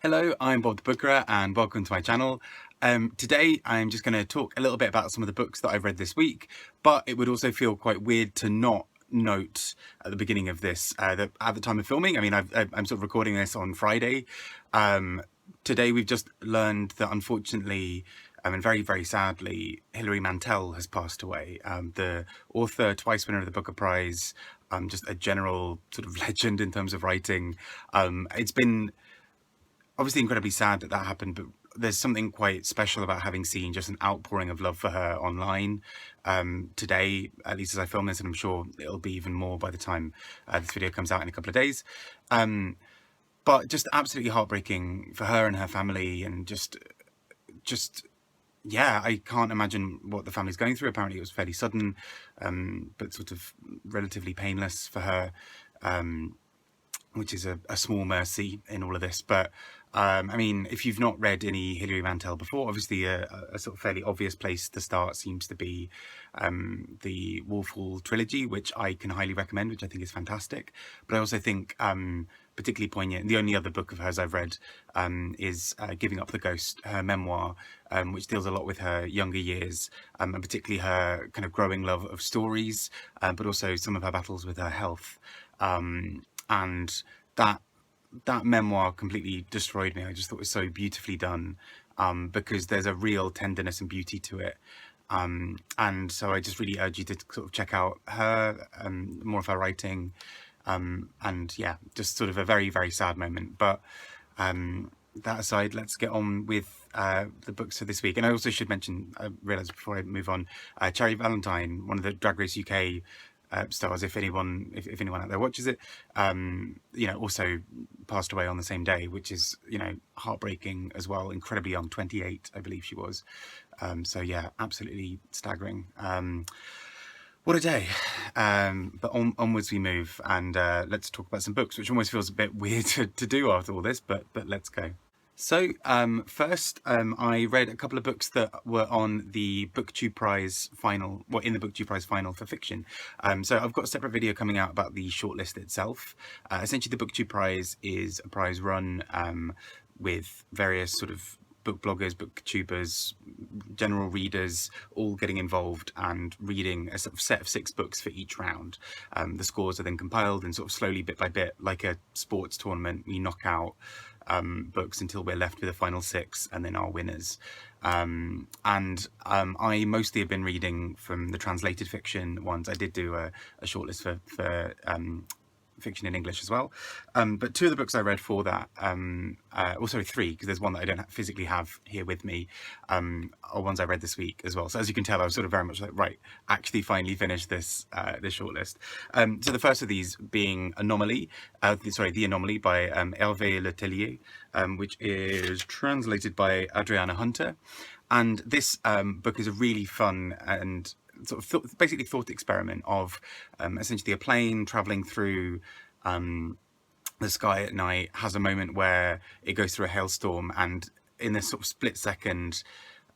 Hello, I'm Bob the Bookerer and welcome to my channel. Today I'm just going to talk a little bit about some of the books that I've read this week, but it would also feel quite weird to not note at the beginning of this that at the time of filming, I'm sort of recording this on Friday. Today we've just learned that unfortunately, and very, very sadly, Hilary Mantel has passed away. The author, twice winner of the Booker Prize, just a general sort of legend in terms of writing. It's been obviously incredibly sad that that happened, but there's something quite special about having seen just an outpouring of love for her online today, at least as I film this, and I'm sure it'll be even more by the time this video comes out in a couple of days. But just absolutely heartbreaking for her and her family, and just yeah, I can't imagine what the family's going through. Apparently it was fairly sudden, but sort of relatively painless for her, which is a small mercy in all of this. But I mean, if you've not read any Hilary Mantel before, obviously a sort of fairly obvious place to start seems to be the Wolf trilogy, which I can highly recommend, which I think is fantastic. But I also think particularly poignant, the only other book of hers I've read is Giving Up the Ghost, her memoir, which deals a lot with her younger years, and particularly her kind of growing love of stories, but also some of her battles with her health. And that memoir completely destroyed me. I just thought it was so beautifully done, because there's a real tenderness and beauty to it. And so I just really urge you to sort of check out her, more of her writing, and yeah, just sort of a very, very sad moment. But that aside, let's get on with the books for this week. And I also should mention, I realised before I move on, Valentine, one of the Drag Race UK stars, if anyone out there watches it, also passed away on the same day, which is, heartbreaking as well. Incredibly young, 28, I believe she was. So yeah, absolutely staggering. What a day. But onwards we move, and let's talk about some books, which almost feels a bit weird to do after all this, but let's go. So first, I read a couple of books that were on the BookTube Prize final, in the BookTube Prize final for fiction. So I've got a separate video coming out about the shortlist itself. Essentially, the BookTube Prize is a prize run with various sort of book bloggers, booktubers, general readers, all getting involved and reading a sort of set of 6 books for each round. The scores are then compiled and sort of slowly, bit by bit, like a sports tournament, we knock out books until we're left with a final 6 and then our winners. I mostly have been reading from the translated fiction ones. I did do a shortlist for fiction in English as well, but 2 of the books I read for that, 3, because there's one that I don't physically have here with me, are ones I read this week as well. So as you can tell, I was sort of very much like, right, actually finally finished this shortlist. So the first of these being Anomaly, The Anomaly by Hervé Tellier, which is translated by Adriana Hunter. And this book is a really fun and sort of basically thought experiment of essentially a plane traveling through the sky at night has a moment where it goes through a hailstorm, and in this sort of split second,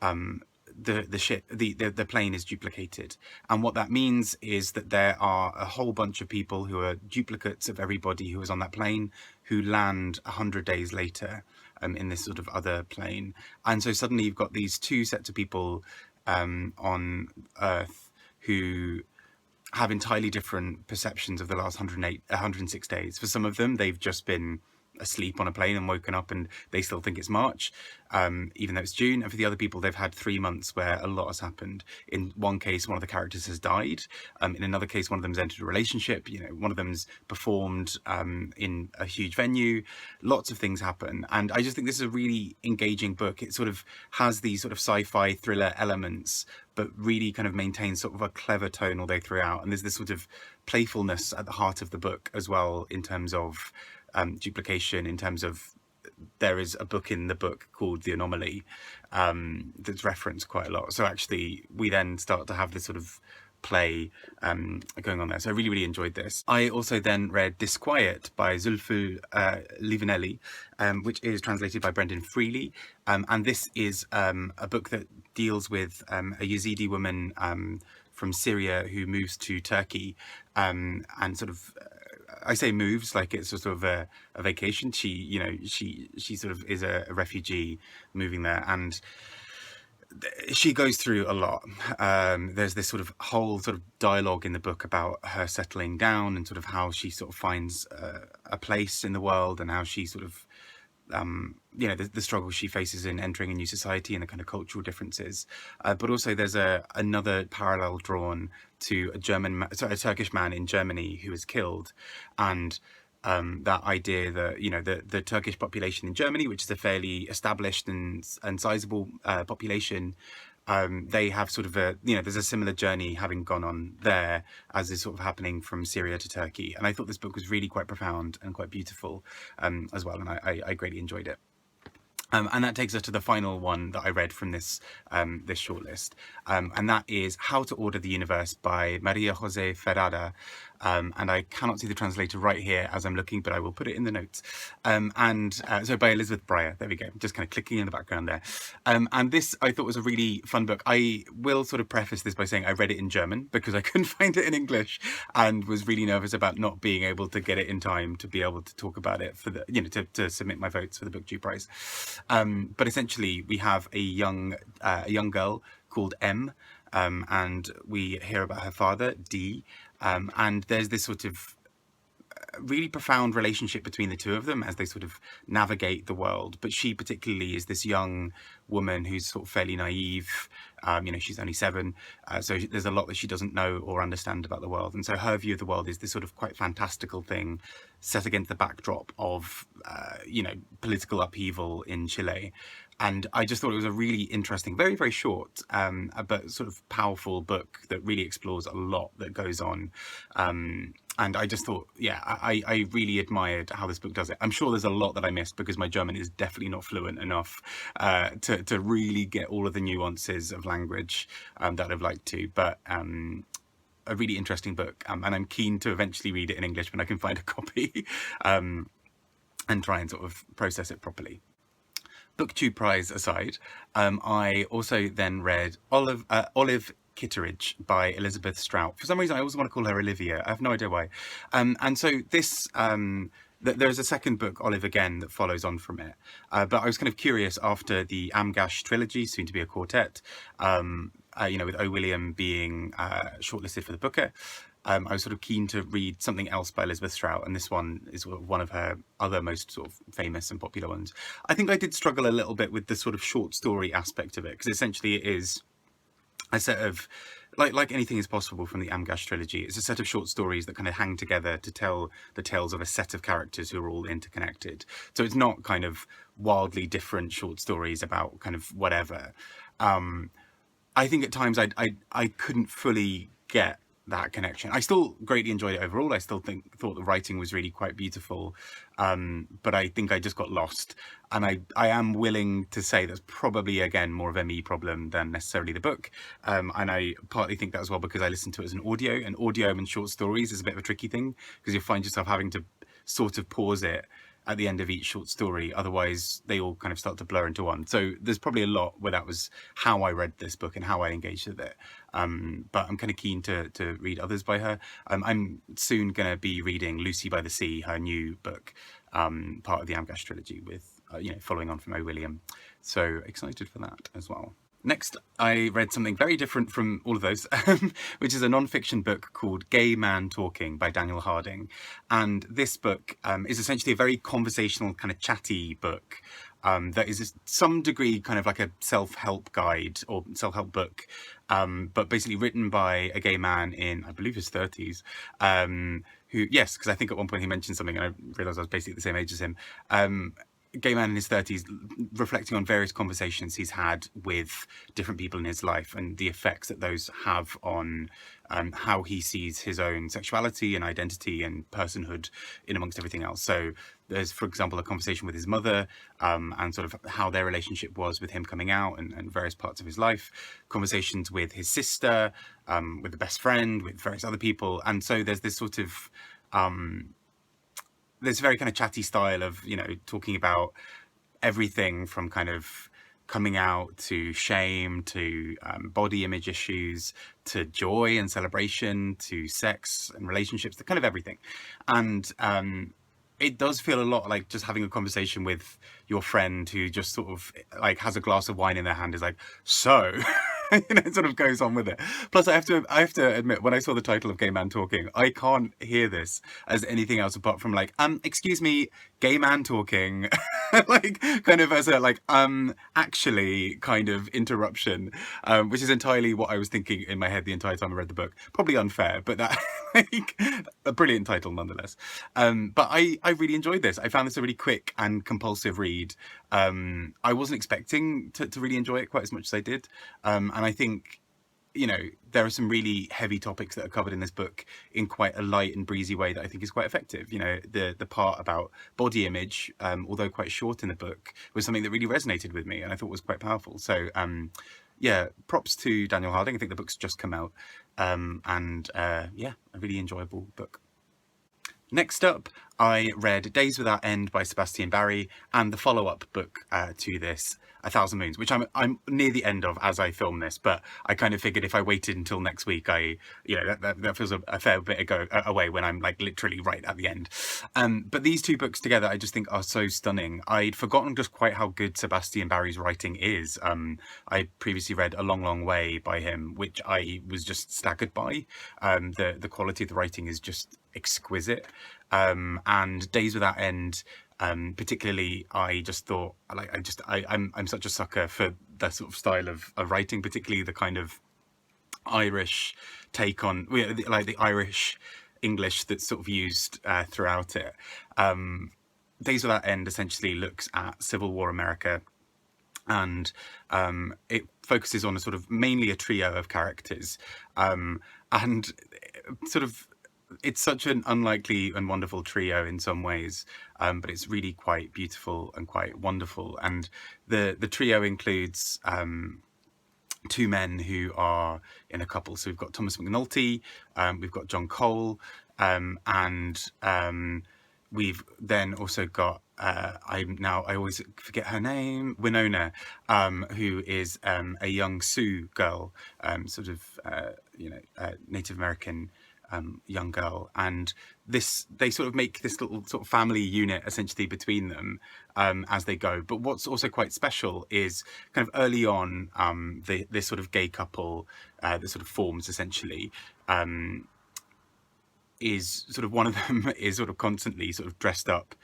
the plane is duplicated. And what that means is that there are a whole bunch of people who are duplicates of everybody who was on that plane, who land 100 days later in this sort of other plane. And so suddenly you've got these 2 sets of people on Earth who have entirely different perceptions of the last 106 days. For some of them, they've just been asleep on a plane and woken up and they still think it's March, even though it's June. And for the other people, they've had 3 months where a lot has happened. In one case, one of the characters has died. In another case, one of them's entered a relationship. One of them's performed in a huge venue. Lots of things happen. And I just think this is a really engaging book. It sort of has these sort of sci-fi thriller elements, but really kind of maintains sort of a clever tone all the way throughout. And there's this sort of playfulness at the heart of the book as well, in terms of duplication, in terms of there is a book in the book called The Anomaly that's referenced quite a lot. So actually we then start to have this sort of play going on there. So I really, really enjoyed this. I also then read Disquiet by Zülfü Livaneli, which is translated by Brendan Freely. And this is a book that deals with a Yazidi woman from Syria who moves to Turkey and sort of I say moves like it's sort of a vacation. She, you know, she sort of is a refugee moving there, and she goes through a lot. There's this sort of whole sort of dialogue in the book about her settling down and sort of how she sort of finds a place in the world, and how she sort of you know, the struggle she faces in entering a new society and the kind of cultural differences. But also there's another parallel drawn to a Turkish man in Germany who was killed, and that idea that, you know, the Turkish population in Germany, which is a fairly established and sizable population, they have sort of a, you know, there's a similar journey having gone on there as is sort of happening from Syria to Turkey. And I thought this book was really quite profound and quite beautiful as well, and I greatly enjoyed it. And that takes us to the final one that I read from this this shortlist, and that is How to Order the Universe by María José Ferrada. And I cannot see the translator right here as I'm looking, but I will put it in the notes. So by Elizabeth Bryer, there we go, just kind of clicking in the background there. And this I thought was a really fun book. I will sort of preface this by saying I read it in German because I couldn't find it in English, and was really nervous about not being able to get it in time to be able to talk about it for the, you know, to submit my votes for the BookTube prize. But essentially we have a young girl called M, and we hear about her father, D, and there's this sort of really profound relationship between the two of them as they sort of navigate the world. But she particularly is this young woman who's sort of fairly naive. You know, she's only 7, so there's a lot that she doesn't know or understand about the world, and so her view of the world is this sort of quite fantastical thing set against the backdrop of you know, political upheaval in Chile. And I just thought it was a really interesting, very, very short, but sort of powerful book that really explores a lot that goes on. And I just thought, yeah, I really admired how this book does it. I'm sure there's a lot that I missed because my German is definitely not fluent enough to really get all of the nuances of language that I'd like to. But a really interesting book, and I'm keen to eventually read it in English when I can find a copy, and try and sort of process it properly. BookTube prize aside, I also then read Olive Kitteridge by Elizabeth Strout. For some reason, I always want to call her Olivia. I have no idea why. And so this, there's a second book, Olive Again, that follows on from it. But I was kind of curious after the Amgash trilogy, soon to be a quartet, you know, with O. William being shortlisted for the Booker. I was sort of keen to read something else by Elizabeth Strout, and this one is one of her other most sort of famous and popular ones. I think I did struggle a little bit with the sort of short story aspect of it, because essentially it is a set of, like Anything Is Possible from the Amgash trilogy, it's a set of short stories that kind of hang together to tell the tales of a set of characters who are all interconnected. So it's not kind of wildly different short stories about kind of whatever. I think at times I couldn't fully get that connection. I still greatly enjoyed it overall. I still thought the writing was really quite beautiful, but I think I just got lost. And I am willing to say that's probably, again, more of a me problem than necessarily the book. And I partly think that as well because I listened to it as an audio, and audio and short stories is a bit of a tricky thing because you'll find yourself having to sort of pause it at the end of each short story, otherwise they all kind of start to blur into one. So there's probably a lot where that was how I read this book and how I engaged with it. But I'm kind of keen to read others by her. I'm soon going to be reading Lucy by the Sea, her new book, part of the Amgash trilogy, with you know, following on from O. William. So excited for that as well. Next, I read something very different from all of those, which is a non-fiction book called Gay Man Talking by Daniel Harding. And this book is essentially a very conversational, kind of chatty book that is to some degree kind of like a self-help guide or self-help book, but basically written by a gay man in, I believe, his 30s, who, yes, because I think at one point he mentioned something and I realised I was basically the same age as him. Gay man in his 30s, reflecting on various conversations he's had with different people in his life and the effects that those have on how he sees his own sexuality and identity and personhood in amongst everything else. So there's, for example, a conversation with his mother and sort of how their relationship was with him coming out and various parts of his life, conversations with his sister, with the best friend, with various other people. And so there's this sort of this very kind of chatty style of, you know, talking about everything from kind of coming out, to shame, to body image issues, to joy and celebration, to sex and relationships, to kind of everything. And it does feel a lot like just having a conversation with your friend who just sort of like has a glass of wine in their hand, is like, so it sort of goes on with it. Plus, I have to admit, when I saw the title of Gay Man Talking, I can't hear this as anything else apart from like, excuse me, gay man talking, like kind of as a like, actually kind of interruption, which is entirely what I was thinking in my head the entire time I read the book. Probably unfair, but that like a brilliant title nonetheless. But I really enjoyed this. I found this a really quick and compulsive read. I wasn't expecting to really enjoy it quite as much as I did. And I think, you know, there are some really heavy topics that are covered in this book in quite a light and breezy way that I think is quite effective. You know, the part about body image, although quite short in the book, was something that really resonated with me and I thought was quite powerful. So yeah, props to Daniel Harding. I think the book's just come out. Yeah, a really enjoyable book. Next up, I read Days Without End by Sebastian Barry, and the follow-up book to this, A Thousand Moons, which I'm near the end of as I film this, but I kind of figured if I waited until next week, that feels a fair bit away when I'm like literally right at the end. But these two books together, I just think are so stunning. I'd forgotten just quite how good Sebastian Barry's writing is. I previously read A Long, Long Way by him, which I was just staggered by. The quality of the writing is just exquisite. And Days Without End, particularly, I just thought, like, I'm such a sucker for that sort of style of writing, particularly the kind of Irish take on, like the Irish English that's sort of used throughout it. Days Without End essentially looks at Civil War America, and it focuses on a sort of mainly a trio of characters, and sort of it's such an unlikely and wonderful trio in some ways, but it's really quite beautiful and quite wonderful. And the trio includes two men who are in a couple. So we've got Thomas McNulty, we've got John Cole, and we've then also got I always forget her name, Winona, who is a young Sioux girl, sort of Native American young girl, and they sort of make this little sort of family unit essentially between them as they go. But what's also quite special is kind of early on, this sort of gay couple that sort of forms essentially, is sort of one of them is sort of constantly sort of dressed up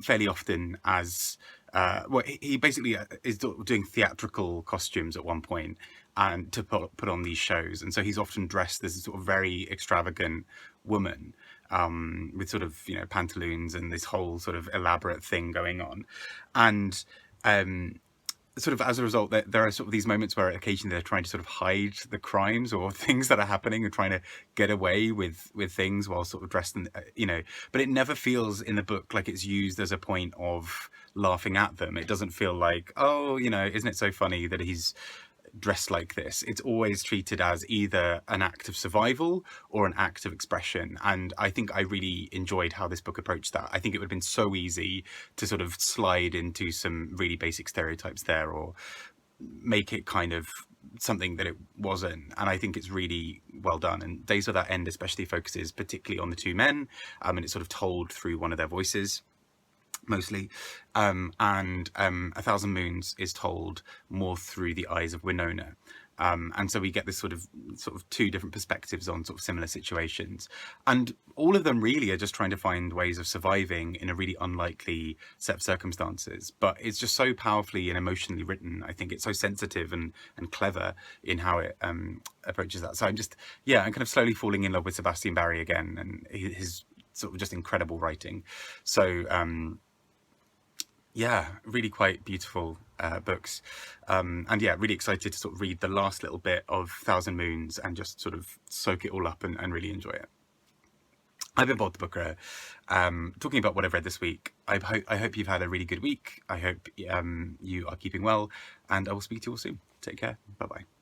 fairly often as he basically is doing theatrical costumes at one point and to put on these shows, and so he's often dressed as a sort of very extravagant woman with sort of pantaloons and this whole sort of elaborate thing going on. And sort of as a result, there are sort of these moments where occasionally they're trying to sort of hide the crimes or things that are happening and trying to get away with things while sort of dressed in, but it never feels in the book like it's used as a point of laughing at them. It doesn't feel like, oh, isn't it so funny that he's dressed like this? It's always treated as either an act of survival or an act of expression, and I think I really enjoyed how this book approached that. I think it would have been so easy to sort of slide into some really basic stereotypes there or make it kind of something that it wasn't, and I think it's really well done. And Days Without End especially focuses particularly on the two men, and it's sort of told through one of their voices mostly, and A Thousand Moons is told more through the eyes of Winona, and so we get this sort of two different perspectives on sort of similar situations, and all of them really are just trying to find ways of surviving in a really unlikely set of circumstances. But it's just so powerfully and emotionally written. I think it's so sensitive and clever in how it approaches that. So I'm kind of slowly falling in love with Sebastian Barry again, and his sort of just incredible writing. So yeah, really quite beautiful books, and yeah, really excited to sort of read the last little bit of Thousand Moons and just sort of soak it all up and really enjoy it. I've been Bob the Booker, talking about what I've read this week. I hope you've had a really good week. I hope you are keeping well, and I will speak to you all soon. Take care. Bye bye.